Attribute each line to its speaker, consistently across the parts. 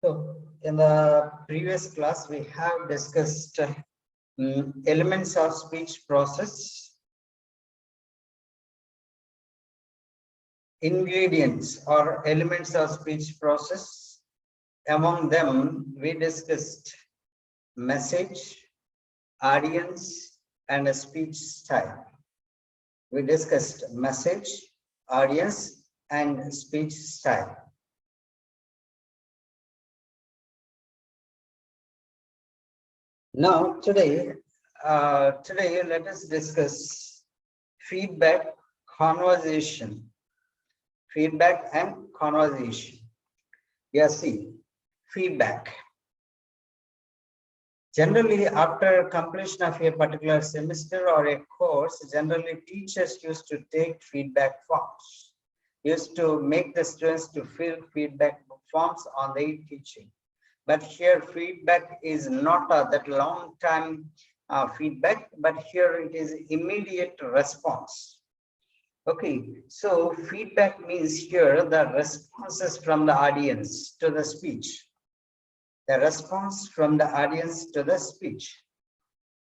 Speaker 1: So, in the previous class, we have discussed elements of speech process, ingredients or elements of speech process. Among them, we discussed message, audience, and a speech style. We discussed message, audience, and speech style. Now, today let us discuss feedback, conversation, feedback and conversation. Yes, see, feedback. Generally, after completion of a particular semester or a course, generally teachers used to take feedback forms, used to make the students to fill feedback forms on their teaching. But here feedback is not that long time feedback, but here it is immediate response. Okay, so feedback means here the responses from the audience to the speech. The response from the audience to the speech.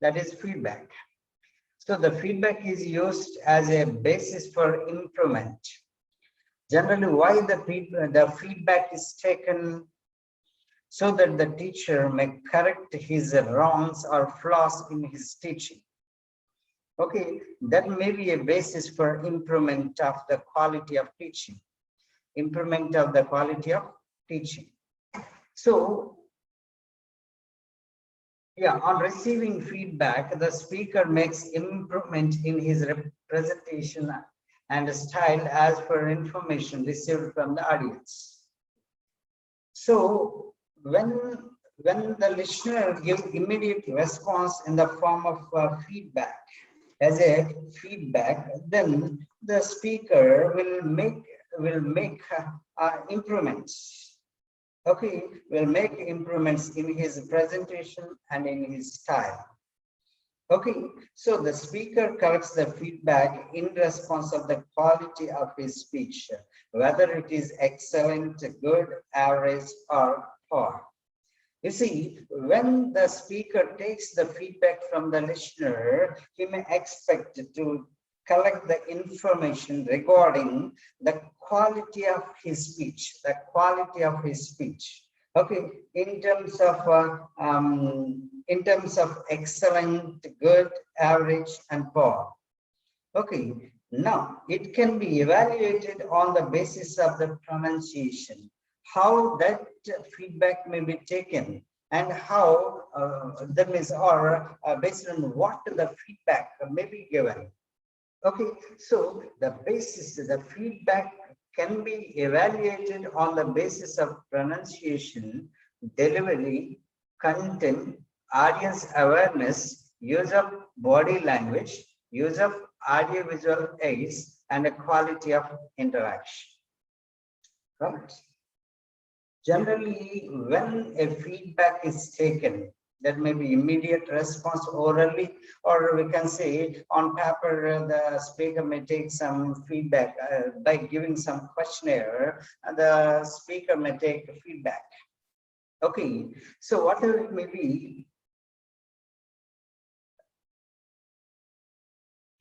Speaker 1: That is feedback. So the feedback is used as a basis for improvement. Generally, why the feedback is taken? So that the teacher may correct his wrongs or flaws in his teaching. Okay, that may be a basis for improvement of the quality of teaching. Improvement of the quality of teaching. So, yeah, on receiving feedback, the speaker makes improvement in his presentation and style as per information received from the audience. So, when the listener gives immediate response in the form of feedback, as a feedback, then the speaker will make improvements. Okay, will make improvements in his presentation and in his style. Okay, so the speaker corrects the feedback in response of the quality of his speech, whether it is excellent, good, average, or poor. You see, when the speaker takes the feedback from the listener, he may expect to collect the information regarding the quality of his speech, Okay, in terms of excellent, good, average, and poor. Okay, now it can be evaluated on the basis of the pronunciation, how that feedback may be taken, and how that means, or based on what the feedback may be given. Okay, so the feedback can be evaluated on the basis of pronunciation, delivery, content, audience awareness, use of body language, use of audiovisual aids, and the quality of interaction. Right? Generally, when a feedback is taken, that may be immediate response orally, or we can say on paper, the speaker may take some feedback by giving some questionnaire, and the speaker may take feedback. Okay, so whatever it may be,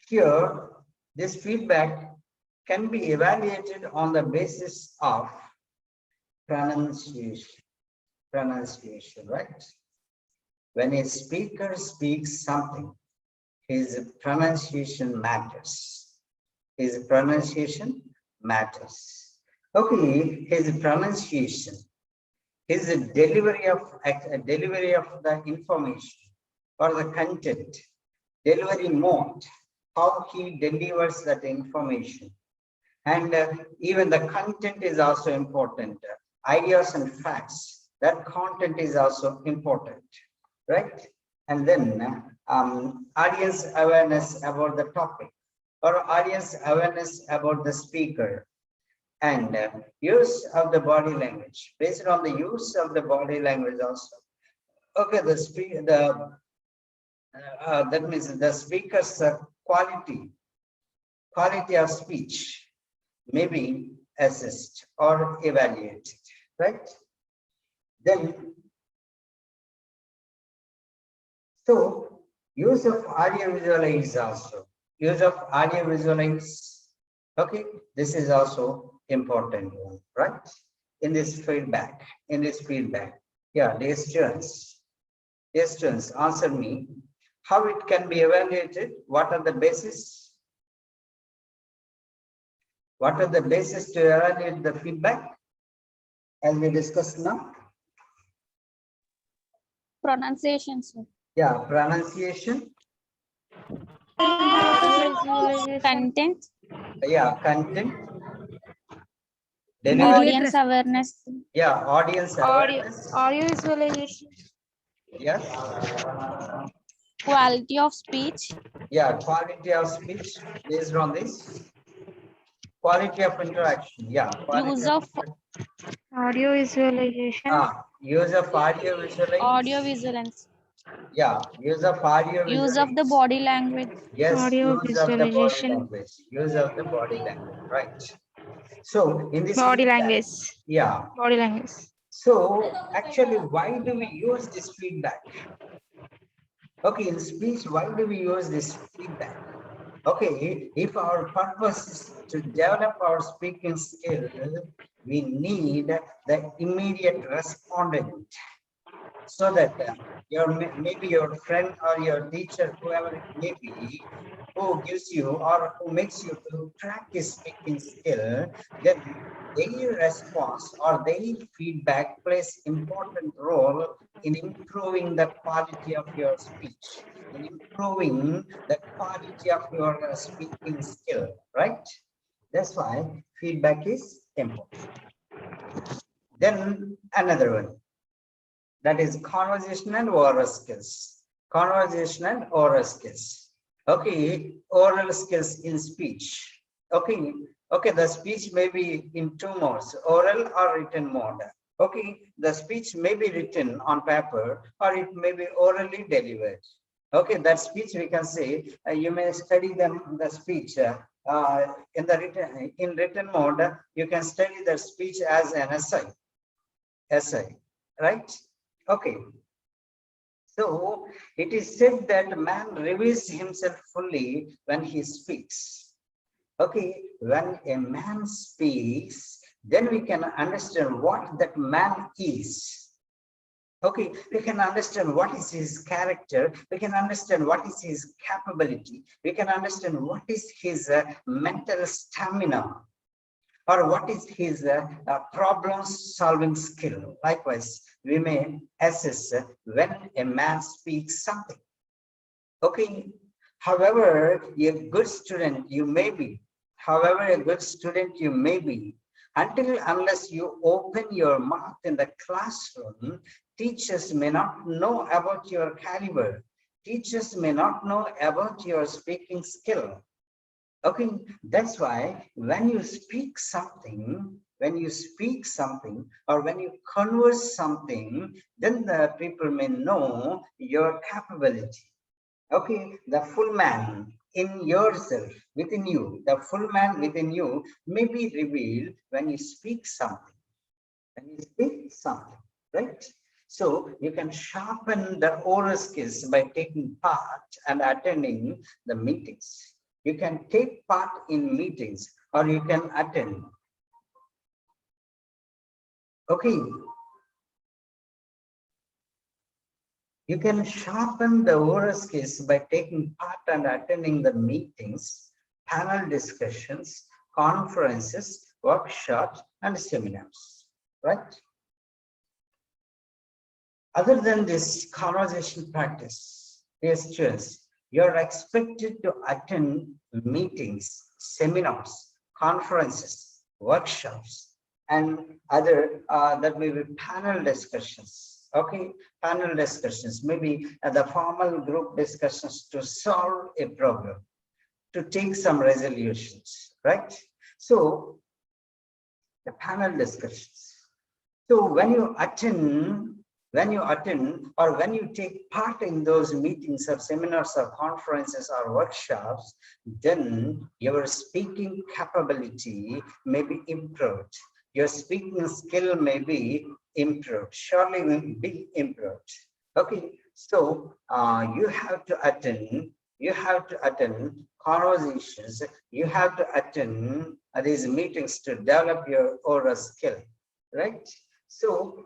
Speaker 1: here, this feedback can be evaluated on the basis of pronunciation, right? When a speaker speaks something, his pronunciation matters. His pronunciation matters. Okay, his pronunciation, his delivery of the information or the content, delivery mode, how he delivers that information. And even the content is also important. Ideas and facts, that content is also important, right? And then audience awareness about the topic, or audience awareness about the speaker, and use of the body language. Based on the use of the body language also. Okay, that means the speaker's quality of speech may be assessed or evaluated, right? Then, so use of audio visualize also. Use of audio visualize. Okay, this is also important one, right? In this feedback, Yeah, dear students, answer me. How it can be evaluated? What are the basis? What are the basis to evaluate the feedback? As we discussed now.
Speaker 2: Pronunciation, sir.
Speaker 1: Yeah, pronunciation.
Speaker 2: Content.
Speaker 1: Yeah, content.
Speaker 2: Audience awareness.
Speaker 1: Yeah, audience awareness.
Speaker 2: Audio visualization.
Speaker 1: Yes.
Speaker 2: Quality of speech.
Speaker 1: Yeah, quality of speech based on this. Quality of interaction. Yeah.
Speaker 2: Use of
Speaker 3: Audio visualization.
Speaker 1: Use of audio visualize.
Speaker 2: audio visuals.
Speaker 1: Yeah, use of audio
Speaker 2: Use of the
Speaker 1: visualize.
Speaker 2: body language.
Speaker 1: Yes,
Speaker 3: Audio
Speaker 1: use of the body
Speaker 3: visualization.
Speaker 1: language. Use of the body language. Right. So in this
Speaker 3: Body
Speaker 1: feedback,
Speaker 3: language.
Speaker 1: yeah.
Speaker 3: Body language.
Speaker 1: So actually, why do we use this feedback? Okay, in speech, why do we use this feedback? Okay, if our purpose is to develop our speaking skill, we need the immediate respondent, so that maybe your friend or your teacher, whoever it may be, who gives you or who makes you to practice speaking skill, then their response or their feedback plays important role in improving the quality of your speech, in improving the quality of your speaking skill, right? That's why feedback is important. Then another one, that is conversation and oral skills. Conversation and oral skills. Okay, oral skills in speech. Okay, the speech may be in two modes, oral or written mode. Okay, the speech may be written on paper or it may be orally delivered. Okay, that speech we can say, you may study the speech in written mode. You can study the speech as an essay, right? Okay. So it is said that man reveals himself fully when he speaks. Okay, when a man speaks, then we can understand what that man is. Okay, we can understand what is his character, we can understand what is his capability, we can understand what is his mental stamina, or what is his problem solving skill. Likewise, we may assess when a man speaks something. Okay, however a good student you may be, until unless you open your mouth in the classroom, teachers may not know about your caliber. Teachers may not know about your speaking skill. Okay, that's why when you speak something, or when you converse something, then the people may know your capability. Okay, the full man in yourself, within you, the full man within you may be revealed when you speak something. Right? So you can sharpen the oral skills by taking part and attending the meetings. You can take part in meetings or you can attend. Okay. You can sharpen the oral skills by taking part and attending the meetings, panel discussions, conferences, workshops, and seminars, right? Other than this conversation practice, dear students, you're expected to attend meetings, seminars, conferences, workshops, and other that may be panel discussions. Okay, panel discussions, maybe the formal group discussions to solve a problem, to take some resolutions, right? So the panel discussions. So when you attend or when you take part in those meetings or seminars or conferences or workshops, then your speaking capability may be improved. Your speaking skill may be improved, surely will be improved. Okay, so you have to attend conversations, you have to attend these meetings to develop your oral skill, right? So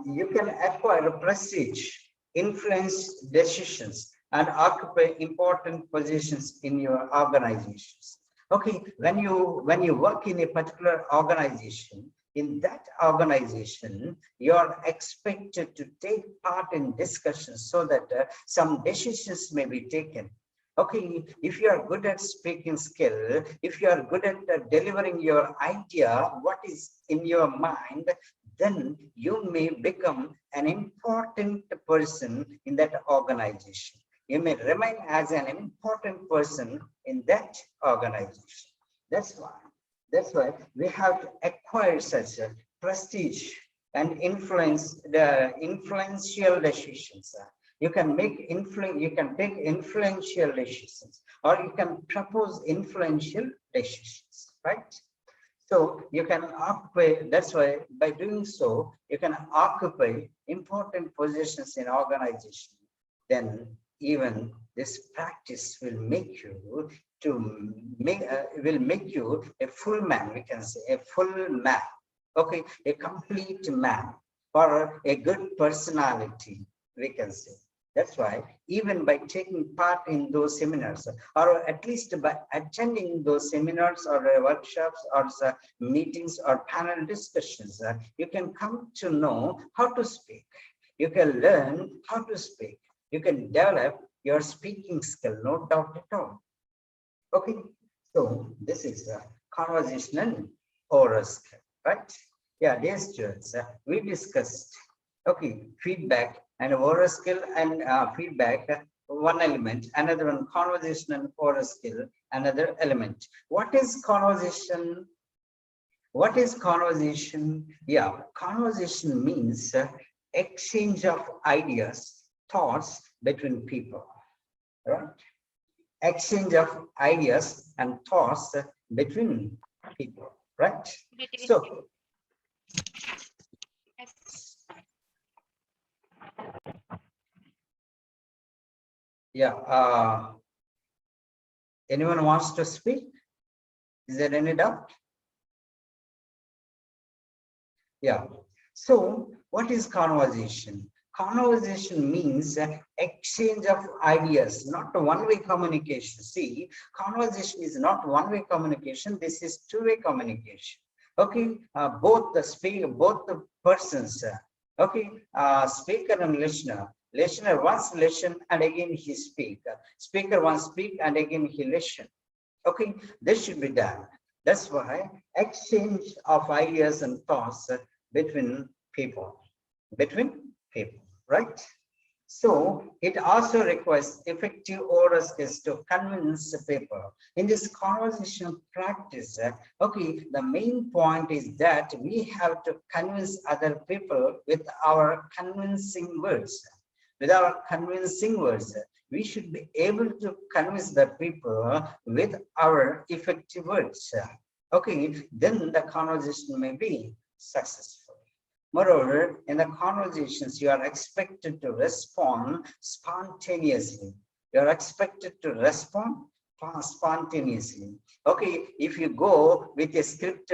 Speaker 1: you can acquire prestige, influence decisions, and occupy important positions in your organizations. Okay, when you work in a particular organization, in that organization, you are expected to take part in discussions so that some decisions may be taken. Okay, if you are good at speaking skill, if you are good at delivering your idea, what is in your mind, then you may become an important person in that organization. You may remain as an important person in that organization. That's why we have to acquire such a prestige and influence the influential decisions. You can make you can take influential decisions, or you can propose influential decisions, right? So you can occupy, that's why by doing so, you can occupy important positions in organization. Then even this practice will make you a full man, we can say a full man, okay, a complete man, or a good personality, we can say. That's why even by taking part in those seminars, or at least by attending those seminars or workshops or meetings or panel discussions, you can come to know how to speak. You can learn how to speak. You can develop your speaking skill, no doubt at all. Okay, so this is a conversational oral skill, right? Yeah, dear students, we discussed, okay, feedback and oral skill and feedback, one element, another one conversational oral skill, another element. What is conversation? What is conversation? Yeah, conversation means exchange of ideas, thoughts between people, right? Exchange of ideas and thoughts between people, right? So, yeah, anyone wants to speak? Is there any doubt? Yeah. So what is conversation? Conversation means exchange of ideas, not a one-way communication. See, conversation is not one-way communication. This is two-way communication. Okay, both the persons. Okay, speaker and listener. Listener once listen and again he speak. Speaker once speak and again he listen. Okay, this should be done. That's why exchange of ideas and thoughts between people, right? So it also requires effective oral skills to convince the people. In this conversation practice, okay, the main point is that we have to convince other people with our convincing words. With our convincing words, we should be able to convince the people with our effective words. Okay, then the conversation may be successful. Moreover, in the conversations, you are expected to respond spontaneously. You are expected to respond spontaneously. Okay, if you go with a script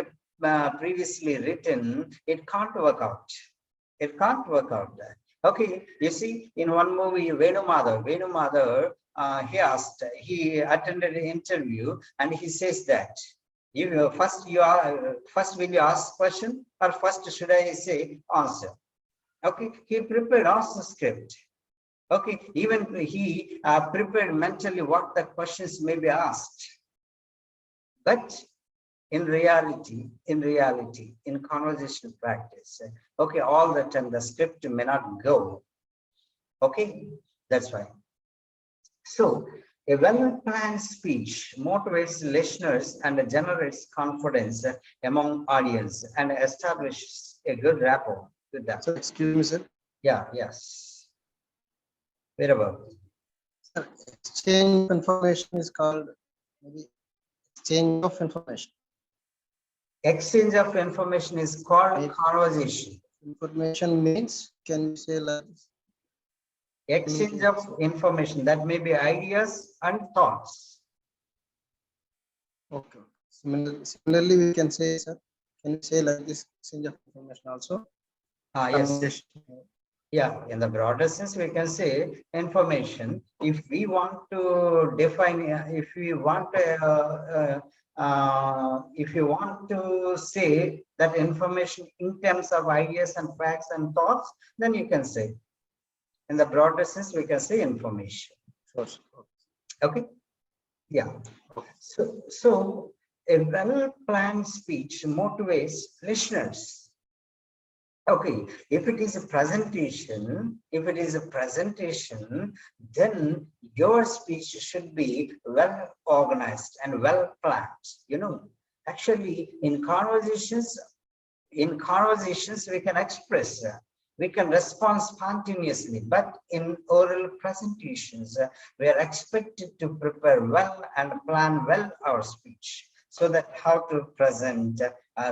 Speaker 1: previously written, it can't work out. It can't work out. Okay, you see, in one movie, Venu Madhav, he attended an interview and he says that, first will you ask question, or first should I say answer? Okay, he prepared answer script. Okay, even he prepared mentally what the questions may be asked. But in reality, in conversation practice, okay, all the time the script may not go. Okay, that's why. So a well-planned speech motivates listeners and generates confidence among audience and establishes a good rapport with them.
Speaker 4: So excuse me, sir.
Speaker 1: Yeah, yes. Wherever.
Speaker 4: Sir, exchange of information is called maybe exchange of information.
Speaker 1: Exchange of information is called conversation.
Speaker 4: Information means, can you say like this?
Speaker 1: Exchange of information, that may be ideas and thoughts.
Speaker 4: Okay. Similarly, we can say, sir, can you say like this, exchange of information also?
Speaker 1: Yes.
Speaker 4: Conversation.
Speaker 1: Yeah, in the broader sense, we can say information. If we want to define, if you want to say that information in terms of ideas and facts and thoughts, then you can say. In the broader sense, we can say information. Okay. Yeah. So a well-planned speech motivates listeners. Okay, if it is a presentation, then your speech should be well organized and well planned. You know, actually, in conversations we can express, we can respond spontaneously, but in oral presentations, we are expected to prepare well and plan well our speech, so that how to present,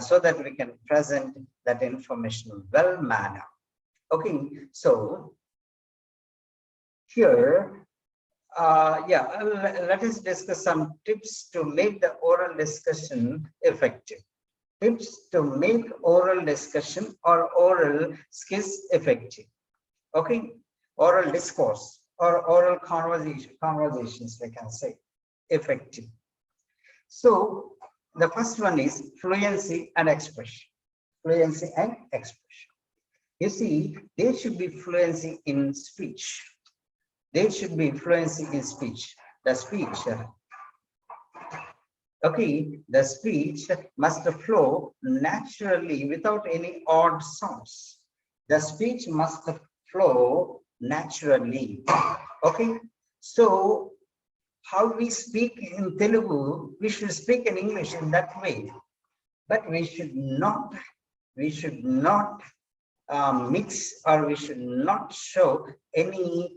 Speaker 1: so that we can present that information well manner. Okay, so here, let us discuss some tips to make the oral discussion effective. Tips to make oral discussion or oral skills effective. Okay, oral discourse or oral conversations, we can say, effective. So the first one is fluency and expression. Fluency and expression. You see, there should be fluency in speech. There should be fluency in speech. The speech, okay, the speech must flow naturally without any odd sounds. The speech must flow naturally. Okay, so how we speak in Telugu, we should speak in English in that way, but we should not mix, or we should not show any,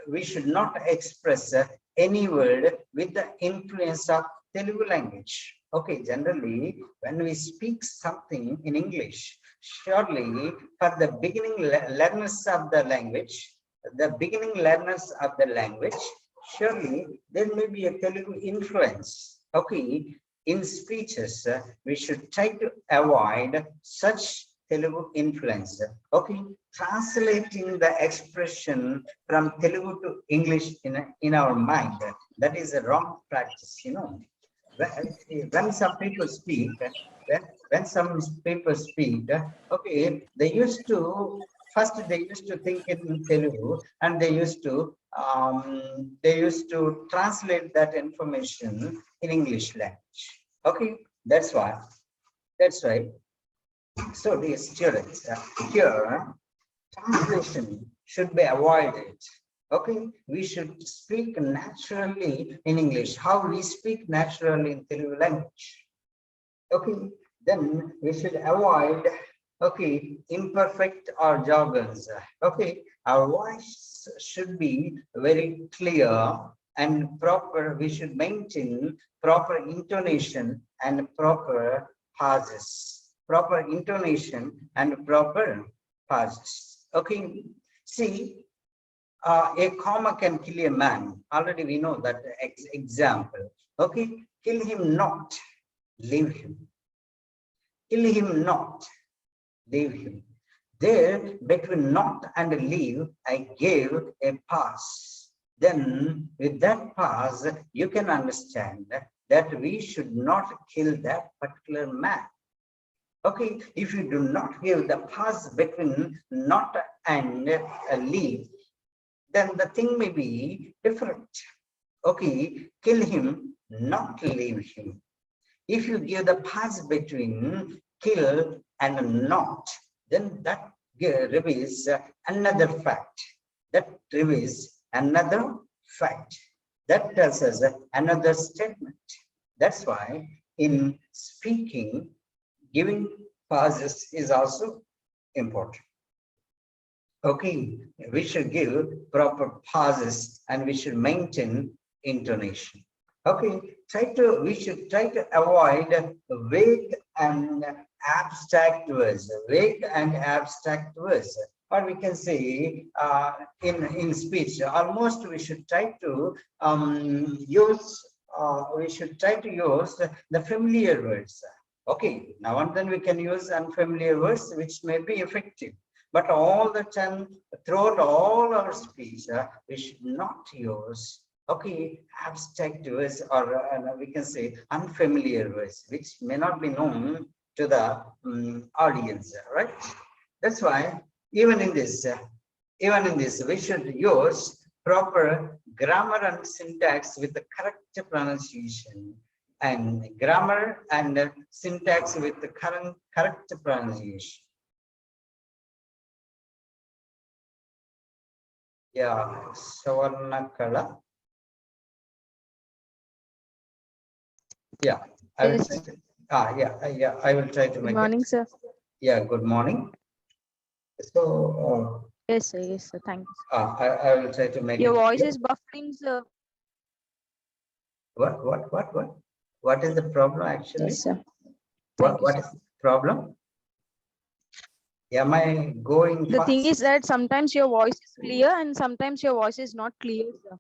Speaker 1: we should not express any word with the influence of Telugu language. Okay, generally, when we speak something in English, surely for the beginning learners of the language, surely there may be a Telugu influence. Okay, in speeches, we should try to avoid such Telugu influence. Okay, translating the expression from Telugu to English in our mind, that is a wrong practice. You know, when some people speak, okay, they used to think in Telugu, and they used to translate that information in English language. Okay, that's why. So dear students, here translation should be avoided. Okay, we should speak naturally in English, how we speak naturally in Telugu language. Okay, then we should avoid, okay, imperfect or jargons. Okay, our voice should be very clear and proper. We should maintain proper intonation and proper pauses. Okay, see, a comma can kill a man. Already we know that example. Okay, kill him not, leave him. Kill him not, leave him. There, between not and leave, I gave a pause. Then, with that pause, you can understand that we should not kill that particular man. Okay, if you do not give the pause between not and leave, then the thing may be different. Okay, kill him, not leave him. If you give the pause between kill and not, then that reveals another fact. That tells us another statement. That's why in speaking, giving pauses is also important. Okay, we should give proper pauses and we should maintain intonation. Okay, we should try to avoid vague and abstract words, vague and abstract words. Or we can say in speech, almost we should try to use the familiar words. Okay, now and then we can use unfamiliar words which may be effective. But all the time, throughout all our speech, we should not use, okay, abstract words or we can say unfamiliar words, which may not be known to the audience, right? That's why even in this, we should use proper grammar and syntax with the correct pronunciation, and grammar and syntax with the correct pronunciation. Yeah, Savarnakala. Yeah, I will
Speaker 2: Yes.
Speaker 1: try to, I will try to
Speaker 2: Good
Speaker 1: make
Speaker 2: morning,
Speaker 1: it.
Speaker 2: sir.
Speaker 1: Yeah, good morning. So,
Speaker 2: Yes, sir. Yes, sir. Thank you.
Speaker 1: I will try to make
Speaker 2: Your
Speaker 1: it.
Speaker 2: voice
Speaker 1: clear.
Speaker 2: is buffering, sir.
Speaker 1: What is the problem actually?
Speaker 2: Yes, sir.
Speaker 1: What
Speaker 2: Thank you,
Speaker 1: is
Speaker 2: sir.
Speaker 1: the problem? Am I going
Speaker 2: The thing
Speaker 1: fast?
Speaker 2: is that sometimes your voice is clear and sometimes your voice is not clear, sir.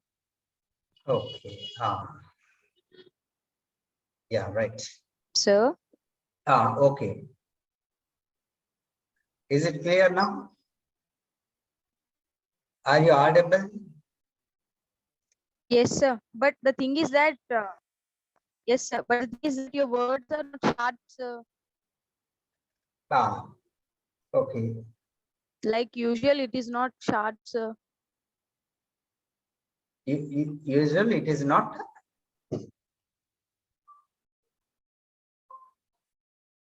Speaker 1: Okay. Yeah, right.
Speaker 2: Sir,
Speaker 1: Okay. Is it clear now? Are you audible?
Speaker 2: yes, sir. But the thing is that, yes, sir. But the thing is that your words are not sharp, sir.
Speaker 1: Okay.
Speaker 2: Like usual, it is not sharp, sir.
Speaker 1: Usually it is not.